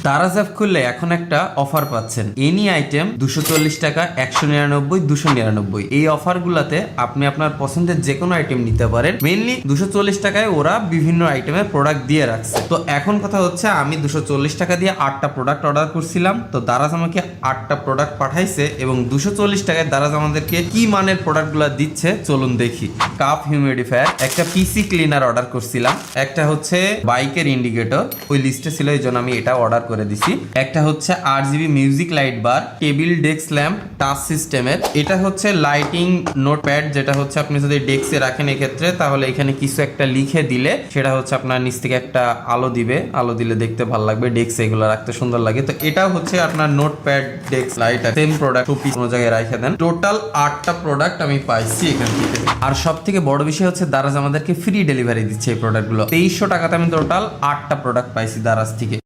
Daraz app খুললে এখন একটা অফার পাচ্ছেন। এনি আইটেম 240 টাকা, 199, 299। এই অফার গুলাতে আপনি আপনার পছন্দের যে কোনো আইটেম নিতে পারেন। মেইনলি 240 টাকায় ওরা বিভিন্ন আইটেমের প্রোডাক্ট দিয়ে রাখছে। তো এখন কথা হচ্ছে, আমি 240 টাকা দিয়ে 8টা প্রোডাক্ট অর্ডার করছিলাম, তো দারাজ আমাকে 8টা প্রোডাক্ট পাঠাইছে এবং 240 টাকায় দারাজ আমাদেরকে কি মানের প্রোডাক্ট গুলা দিচ্ছে চলুন দেখি। কাপ হিউমিডিফায়ার, একটা পিসি ক্লিনার অর্ডার করছিলাম, একটা হচ্ছে বাইকের ইন্ডিকেটর, ওই লিস্টে ছিল এই জন্য আমি এটা অর্ডার করে দিছি। একটা হচ্ছে RGB মিউজিক লাইট বার, টেবিল ডেস্ক ল্যাম্প টাচ সিস্টেমের। এটা হচ্ছে লাইটিং নোটপ্যাড, যেটা হচ্ছে আপনি যদি ডেস্কে রাখেন এক্ষেত্রে, তাহলে এখানে কিছু একটা লিখে দিলে সেটা হচ্ছে আপনার নিচ থেকে একটা আলো দিবে, আলো দিলে দেখতে ভালো লাগবে, ডেস্ক এগুলো রাখতে সুন্দর লাগে। তো এটা হচ্ছে আপনার notepad desk light, same product কোনো জায়গায় রাখে দেন। টোটাল 8টা প্রোডাক্ট আমি পাইছি এখান থেকে। আর সব থেকে বড় বিষয় হচ্ছে দারাজ আমাদেরকে ফ্রি ডেলিভারি দিচ্ছে এই প্রোডাক্টগুলো। 2300 টাকাতে আমি টোটাল 8টা প্রোডাক্ট পাইছি দারাজ থেকে।